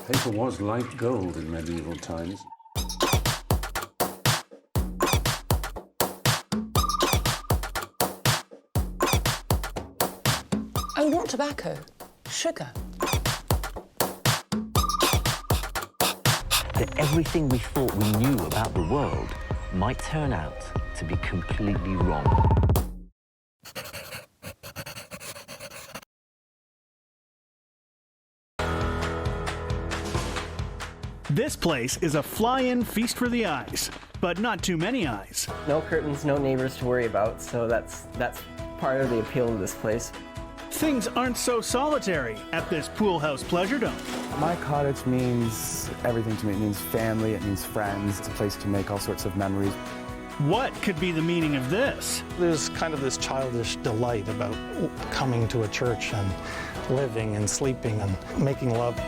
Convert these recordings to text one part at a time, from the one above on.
Paper was like gold in medieval times. Oh, not tobacco, sugar. That everything we thought we knew about the world might turn out to be completely wrong. This place is a fly-in feast for the eyes, but not too many eyes. No curtains, no neighbors to worry about, so that's part of the appeal of this place. Things aren't so solitary at this pool house pleasure dome. My cottage means everything to me. It means family, it means friends. It's a place to make all sorts of memories. What could be the meaning of this? There's kind of this childish delight about coming to a church and living and sleeping and making love.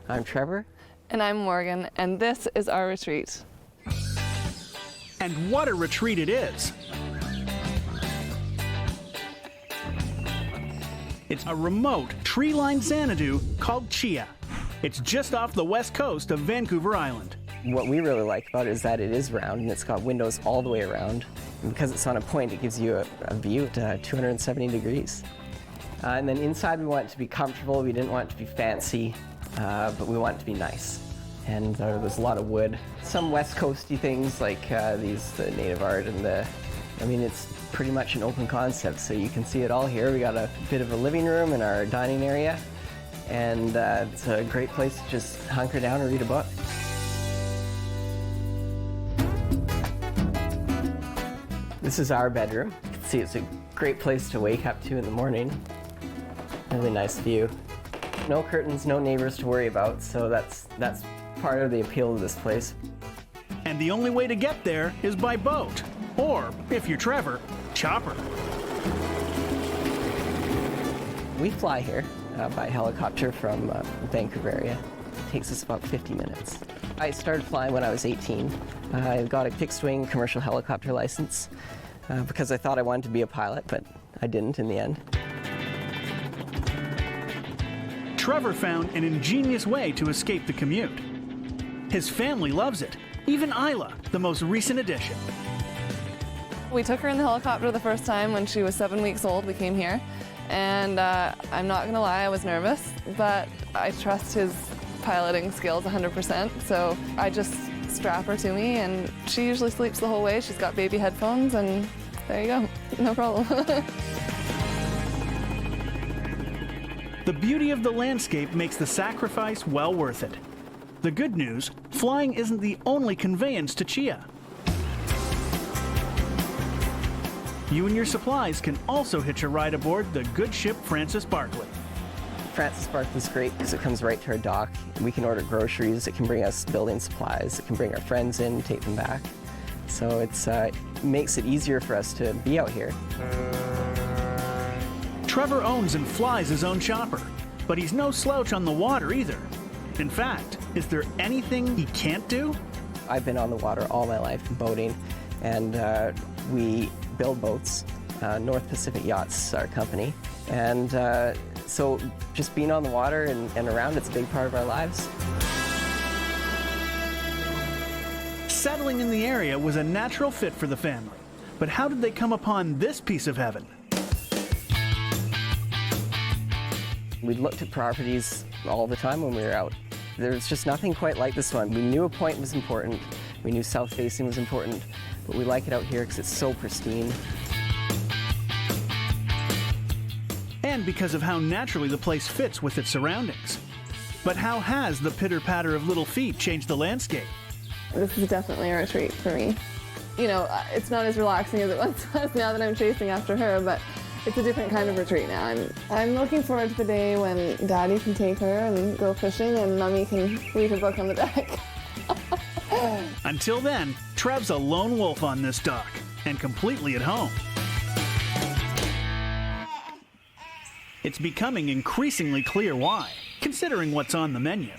I'm Trevor. And I'm Morgan, and this is our retreat. And what a retreat it is. It's a remote, tree-lined Xanadu called Chia. It's just off the west coast of Vancouver Island. What we really like about it is that it is round and it's got windows all the way around. And because it's on a point, it gives you a view at 270 degrees. And then inside we want it to be comfortable. We didn't want it to be fancy. But we want it to be nice. And there's a lot of wood. Some West Coasty things like the native art and it's pretty much an open concept, so you can see it all here. We got a bit of a living room and our dining area, and it's a great place to just hunker down and read a book. This is our bedroom. You can see it's a great place to wake up to in the morning. Really nice view. No curtains, no neighbors to worry about, so that's part of the appeal of this place. And the only way to get there is by boat, or, if you're Trevor, chopper. We fly here by helicopter from Vancouver area. It takes us about 50 minutes. I started flying when I was 18. I got a fixed-wing commercial helicopter license because I thought I wanted to be a pilot, but I didn't in the end. Trevor found an ingenious way to escape the commute. His family loves it, even Isla, the most recent addition. We took her in the helicopter the first time when she was 7 weeks old. We came here, and I'm not gonna lie, I was nervous, but I trust his piloting skills 100%, so I just strap her to me, and she usually sleeps the whole way. She's got baby headphones, and there you go, no problem. The beauty of the landscape makes the sacrifice well worth it. The good news, flying isn't the only conveyance to Chia. You and your supplies can also hitch a ride aboard the good ship Francis Barkley. Francis Barkley's great because it comes right to our dock. We can order groceries, it can bring us building supplies, it can bring our friends in, take them back. So it makes it easier for us to be out here. Trevor owns and flies his own chopper, but he's no slouch on the water either. In fact, is there anything he can't do? I've been on the water all my life, boating, and we build boats. North Pacific Yachts, our company. And so just being on the water and around, it's a big part of our lives. Settling in the area was a natural fit for the family. But how did they come upon this piece of heaven? We looked at properties all the time when we were out. There's just nothing quite like this one. We knew a point was important. We knew south facing was important, but we like it out here because it's so pristine. And because of how naturally the place fits with its surroundings. But how has the pitter-patter of little feet changed the landscape? This is definitely a retreat for me. You know, it's not as relaxing as it once was now that I'm chasing after her, but it's a different kind of retreat now. I'm looking forward to the day when Daddy can take her and go fishing and Mommy can read her book on the deck. Until then, Trev's a lone wolf on this dock and completely at home. It's becoming increasingly clear why, considering what's on the menu.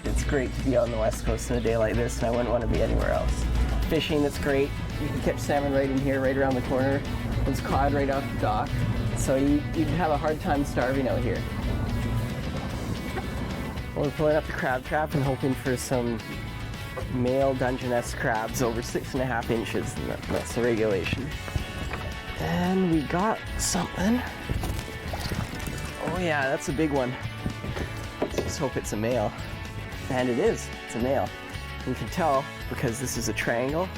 It's great to be on the West Coast on a day like this, and I wouldn't want to be anywhere else. Fishing, that's great. You can catch salmon right in here, right around the corner. There's cod right off the dock. So you'd have a hard time starving out here. We're pulling up the crab trap and hoping for some male Dungeness crabs over 6.5 inches, and that's the regulation. And we got something. Oh yeah, that's a big one. Let's hope it's a male. And it is, it's a male. You can tell because this is a triangle,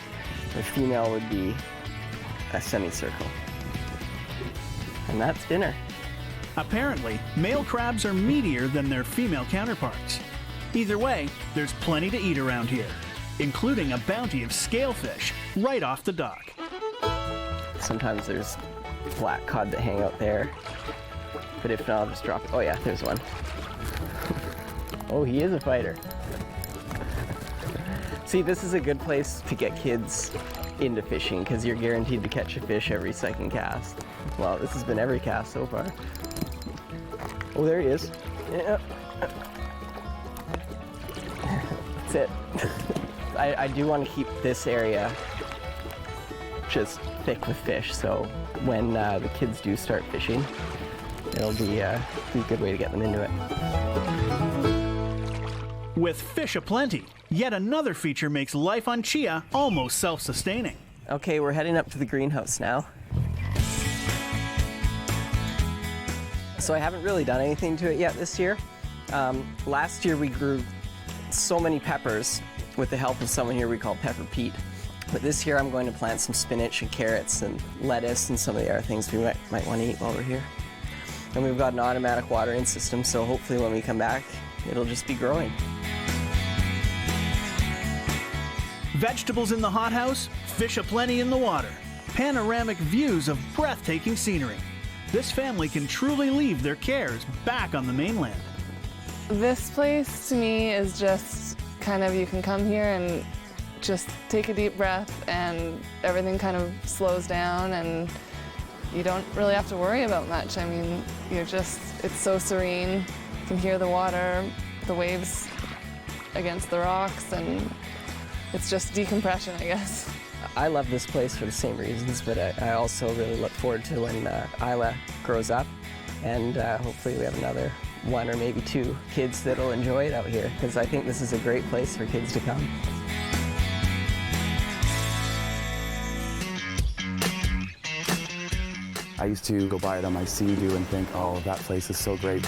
the female would be a semicircle. And that's dinner. Apparently, male crabs are meatier than their female counterparts. Either way, there's plenty to eat around here, including a bounty of scalefish right off the dock. Sometimes there's black cod that hang out there, but if not, I'll just drop it. Oh yeah, there's one. Oh, he is a fighter. See, this is a good place to get kids into fishing because you're guaranteed to catch a fish every second cast. Well, this has been every cast so far. Oh, there he is. Yeah. That's it. I do want to keep this area just thick with fish, so when the kids do start fishing, it'll be a good way to get them into it. With fish aplenty, yet another feature makes life on Chia almost self-sustaining. Okay, we're heading up to the greenhouse now. So I haven't really done anything to it yet this year. Last year we grew so many peppers with the help of someone here we call Pepper Pete. But this year I'm going to plant some spinach and carrots and lettuce and some of the other things we might want to eat while we're here. And we've got an automatic watering system, so hopefully when we come back, it'll just be growing. Vegetables in the hothouse, fish aplenty in the water. Panoramic views of breathtaking scenery. This family can truly leave their cares back on the mainland. This place to me is just kind of, you can come here and just take a deep breath and everything kind of slows down and you don't really have to worry about much. I mean, it's so serene. You can hear the water, the waves against the rocks, and it's just decompression, I guess. I love this place for the same reasons, but I also really look forward to when Isla grows up, and hopefully we have another 1 or maybe 2 kids that'll enjoy it out here, because I think this is a great place for kids to come. I used to go by it on my Sea-Doo and think, oh, that place is so great.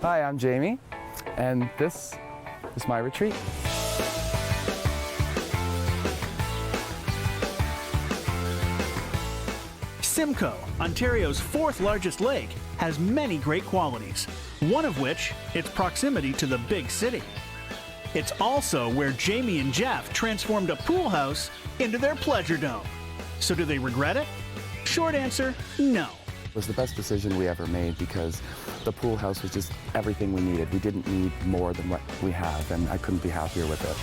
Hi, I'm Jamie, and this is my retreat. Simcoe, Ontario's 4th largest lake, has many great qualities, one of which its proximity to the big city. It's also where Jamie and Jeff transformed a pool house into their pleasure dome. So do they regret it? Short answer, no. It was the best decision we ever made because the pool house was just everything we needed. We didn't need more than what we have, and I couldn't be happier with it.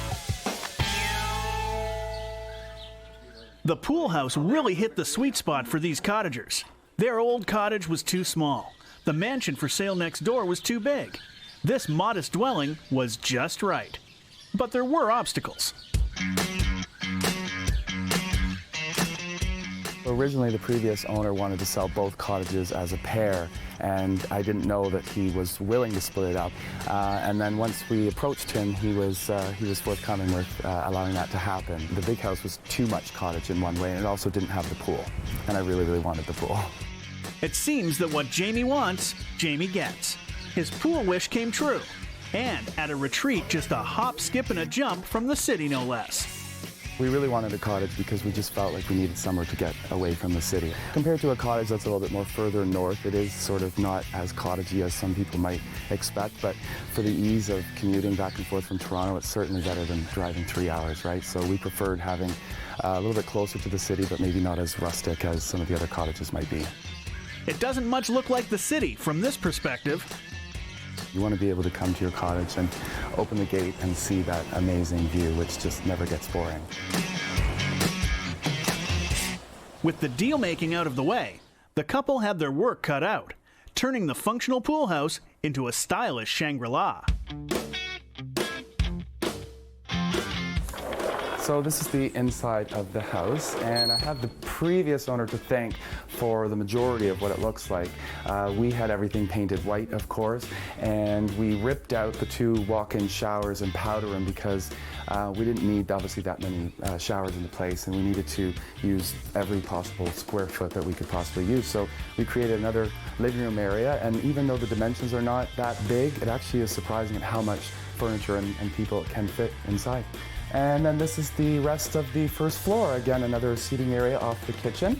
The pool house really hit the sweet spot for these cottagers. Their old cottage was too small. The mansion for sale next door was too big. This modest dwelling was just right. But there were obstacles. Originally, the previous owner wanted to sell both cottages as a pair, and I didn't know that he was willing to split it up. And then once we approached him, he was forthcoming with allowing that to happen. The big house was too much cottage in one way, and it also didn't have the pool, and I really, really wanted the pool. It seems that what Jamie wants, Jamie gets. His pool wish came true, and at a retreat just a hop, skip, and a jump from the city, no less. We really wanted a cottage because we just felt like we needed somewhere to get away from the city. Compared to a cottage that's a little bit more further north, it is sort of not as cottagey as some people might expect, but for the ease of commuting back and forth from Toronto, it's certainly better than driving 3 hours, right? So we preferred having a little bit closer to the city, but maybe not as rustic as some of the other cottages might be. It doesn't much look like the city from this perspective. You want to be able to come to your cottage and open the gate and see that amazing view, which just never gets boring. With the deal-making out of the way, the couple had their work cut out, turning the functional pool house into a stylish Shangri-La. So this is the inside of the house, and I have the previous owner to thank for the majority of what it looks like. We had everything painted white, of course, and we ripped out the 2 walk-in showers and powder room because we didn't need, obviously, that many showers in the place, and we needed to use every possible square foot that we could possibly use. So we created another living room area, and even though the dimensions are not that big, it actually is surprising at how much furniture and people can fit inside. And then this is the rest of the first floor. Again, another seating area off the kitchen.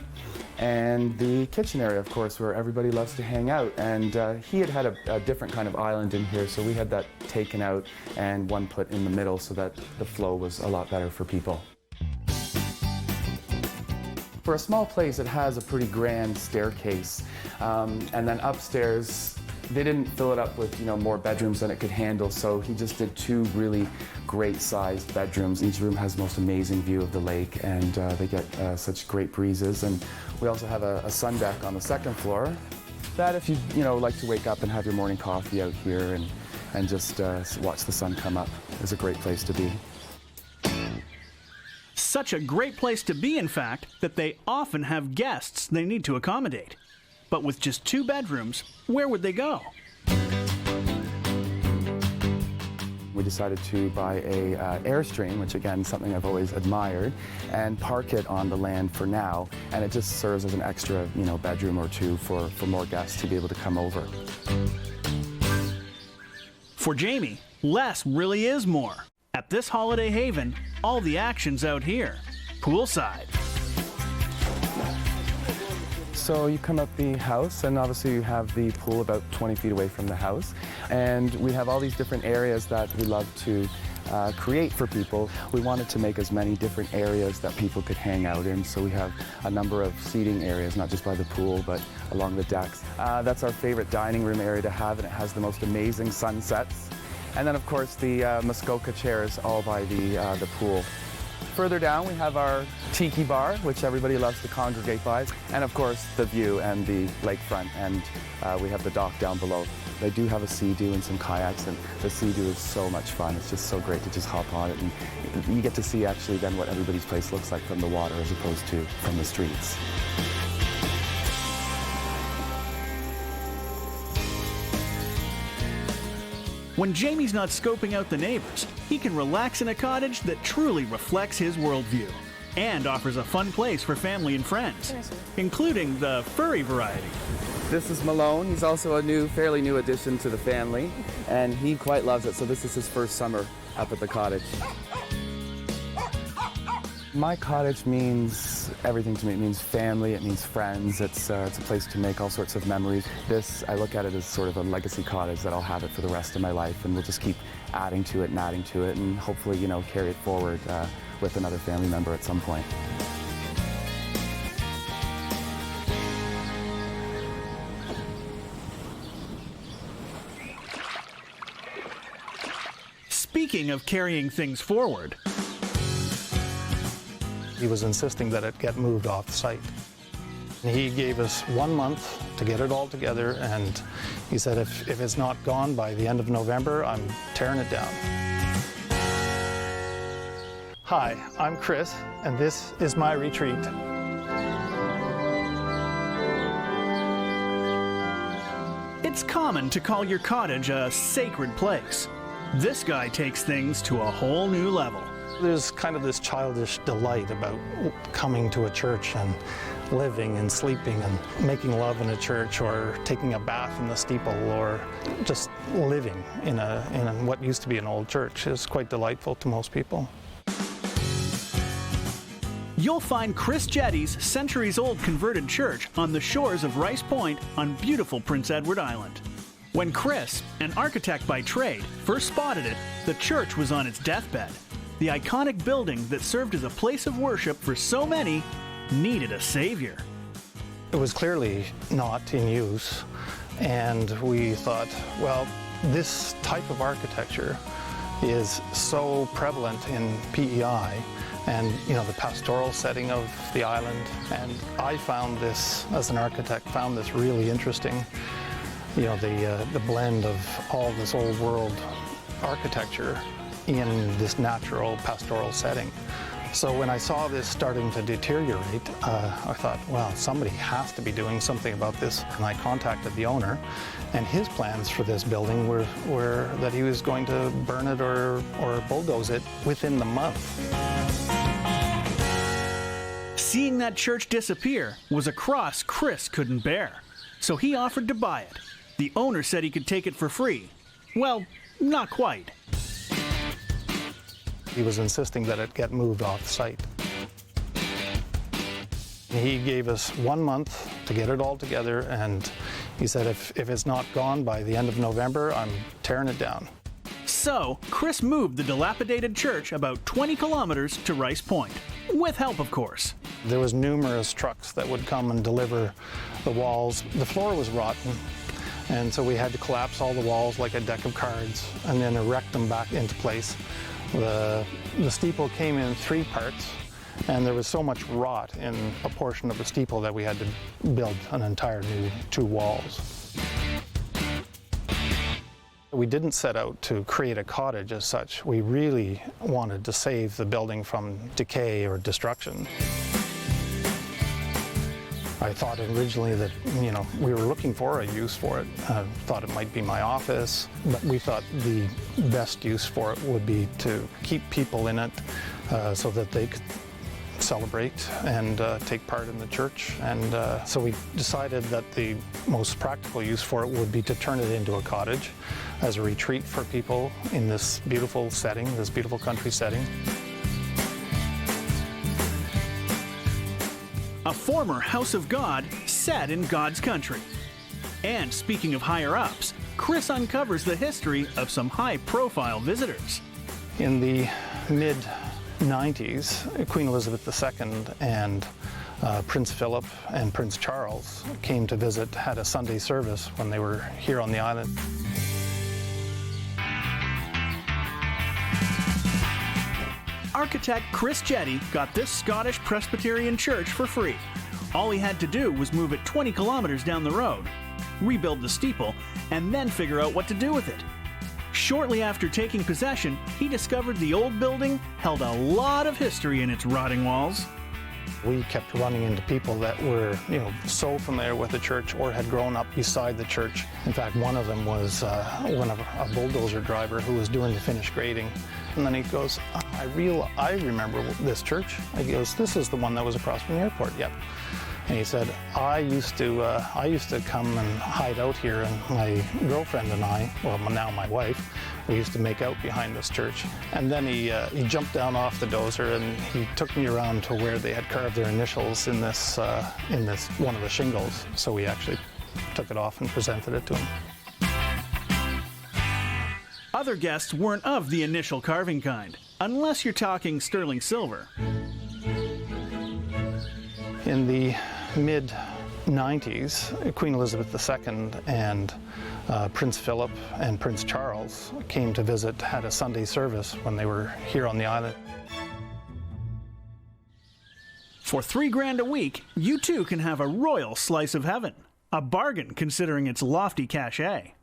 And the kitchen area, of course, where everybody loves to hang out. And he had a different kind of island in here, so we had that taken out and one put in the middle so that the flow was a lot better for people. For a small place, it has a pretty grand staircase. And then upstairs, they didn't fill it up with, more bedrooms than it could handle, so he just did 2 really great-sized bedrooms. Each room has the most amazing view of the lake, and they get such great breezes. And we also have a sun deck on the 2nd floor. That if you like to wake up and have your morning coffee out here and just watch the sun come up, is a great place to be. Such a great place to be, in fact, that they often have guests they need to accommodate. But with just 2 bedrooms, where would they go? We decided to buy a Airstream, which again, something I've always admired, and park it on the land for now. And it just serves as an extra, bedroom or 2 for more guests to be able to come over. For Jamie, less really is more. At this holiday haven, all the action's out here, poolside. So you come up the house, and obviously you have the pool about 20 feet away from the house. And we have all these different areas that we love to create for people. We wanted to make as many different areas that people could hang out in. So we have a number of seating areas, not just by the pool, but along the decks. That's our favorite dining room area to have, and it has the most amazing sunsets. And then, of course, the Muskoka chairs all by the pool. Further down, we have our tiki bar, which everybody loves to congregate by. And of course, the view and the lakefront, and we have the dock down below. They do have a sea-doo and some kayaks, and the sea-doo is so much fun. It's just so great to just hop on it, and you get to see actually then what everybody's place looks like from the water as opposed to from the streets. When Jamie's not scoping out the neighbors, he can relax in a cottage that truly reflects his worldview and offers a fun place for family and friends, including the furry variety. This is Malone. He's also a fairly new addition to the family, and he quite loves it. So this is his first summer up at the cottage. My cottage means everything to me. It means family, it means friends, it's a place to make all sorts of memories. This, I look at it as sort of a legacy cottage that I'll have it for the rest of my life, and we'll just keep adding to it, and hopefully, carry it forward with another family member at some point. Speaking of carrying things forward, He was insisting that it get moved off the site. He gave us 1 month to get it all together, and he said if it's not gone by the end of November, I'm tearing it down. Hi, I'm Chris, and this is my retreat. it's common to call your cottage a sacred place. This guy takes things to a whole new level. There's kind of this childish delight about coming to a church and living and sleeping and making love in a church, or taking a bath in the steeple, or just living in what used to be an old church is quite delightful to most people. You'll find Chris Jetty's centuries-old converted church on the shores of Rice Point on beautiful Prince Edward Island. When Chris, an architect by trade, first spotted it, the church was on its deathbed. The iconic building that served as a place of worship for so many needed a savior. It was clearly not in use, and we thought, well, This type of architecture is so prevalent in PEI and the pastoral setting of the island, and I found this, as an architect, found this really interesting. The blend of all this old world architecture in this natural pastoral setting. So when I saw this starting to deteriorate, I thought, well, somebody has to be doing something about this. And I contacted the owner, and his plans for this building were that he was going to burn it or bulldoze it within the month. Seeing that church disappear was a cross Chris couldn't bear, so he offered to buy it. The owner said he could take it for free. Well, not quite. He was insisting that it get moved off site. He gave us 1 month to get it all together, and he said if it's not gone by the end of November, I'm tearing it down. So, Chris moved the dilapidated church about 20 kilometers to Rice Point, with help, of course. There was numerous trucks that would come and deliver the walls. The floor was rotten, and so we had to collapse all the walls like a deck of cards and then erect them back into place. The steeple came in 3 parts, and there was so much rot in a portion of the steeple that we had to build an entire new 2 walls. We didn't set out to create a cottage as such. We really wanted to save the building from decay or destruction. I thought originally that, we were looking for a use for it. I thought it might be my office, but we thought the best use for it would be to keep people in it so that they could celebrate and take part in the church. And so we decided that the most practical use for it would be to turn it into a cottage as a retreat for people in this beautiful setting, this beautiful country setting. A former house of God set in God's country. And speaking of higher-ups, Chris uncovers the history of some high-profile visitors. In the mid-90s, Queen Elizabeth II and Prince Philip and Prince Charles came to visit, had a Sunday service when they were here on the island. Architect Chris Jetty got this Scottish Presbyterian church for free. All he had to do was move it 20 kilometers down the road, rebuild the steeple, and then figure out what to do with it. Shortly after taking possession, he discovered the old building held a lot of history in its rotting walls. We kept running into people that were, so familiar with the church or had grown up beside the church. In fact, one of them was a bulldozer driver who was doing the finished grading. And then he goes, I remember this church. He goes, this is the one that was across from the airport. Yep. And he said, I used to come and hide out here, and my girlfriend and I, well, now my wife, we used to make out behind this church. And then he jumped down off the dozer and he took me around to where they had carved their initials in this one of the shingles. So we actually took it off and presented it to him. Other guests weren't of the initial carving kind, unless you're talking sterling silver. In the mid-90s, Queen Elizabeth II and Prince Philip and Prince Charles came to visit, had a Sunday service when they were here on the island. For $3,000 a week, you too can have a royal slice of heaven. A bargain considering its lofty cachet.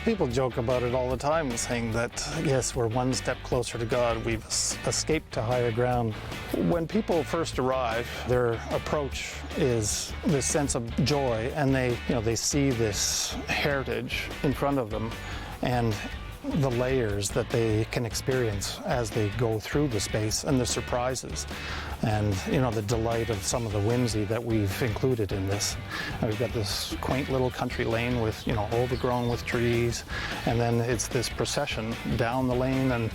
People joke about it all the time, saying that, yes, we're one step closer to God, we've escaped to higher ground. When people first arrive, their approach is this sense of joy, and they see this heritage in front of them, and the layers that they can experience as they go through the space, and the surprises, and the delight of some of the whimsy that we've included in this. And we've got this quaint little country lane with overgrown with trees, and then it's this procession down the lane, and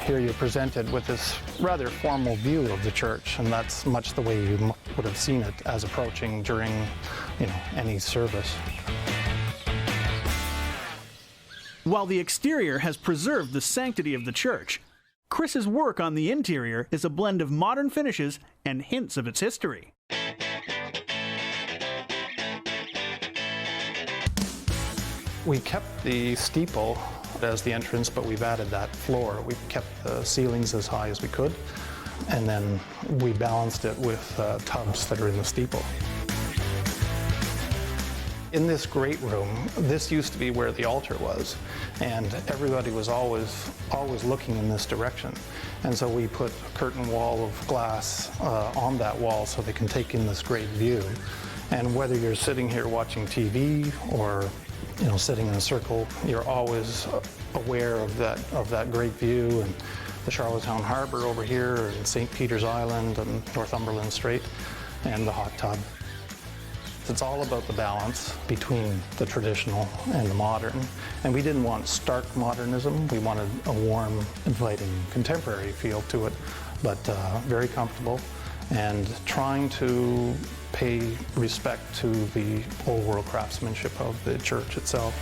here you're presented with this rather formal view of the church, and that's much the way you would have seen it as approaching during any service. While the exterior has preserved the sanctity of the church, Chris's work on the interior is a blend of modern finishes and hints of its history. We kept the steeple as the entrance, but we've added that floor. We kept the ceilings as high as we could, and then we balanced it with tubs that are in the steeple. In this great room, this used to be where the altar was, and everybody was always looking in this direction. And so we put a curtain wall of glass on that wall so they can take in this great view. And whether you're sitting here watching TV or sitting in a circle, you're always aware of that great view, and the Charlottetown Harbor over here, and St. Peter's Island, and Northumberland Strait, and the hot tub. It's all about the balance between the traditional and the modern. And we didn't want stark modernism. We wanted a warm, inviting, contemporary feel to it, but very comfortable, and trying to pay respect to the old world craftsmanship of the church itself.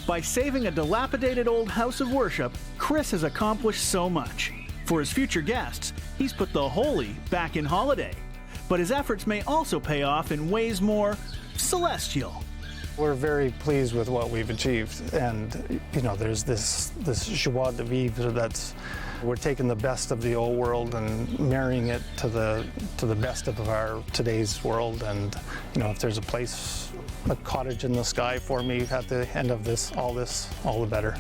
By saving a dilapidated old house of worship, Chris has accomplished so much. For his future guests, he's put the holy back in holiday. But his efforts may also pay off in ways more celestial. We're very pleased with what we've achieved, and there's this joie de vivre that's, we're taking the best of the old world and marrying it to the best of our today's world. And if there's a cottage in the sky for me at the end of all the better.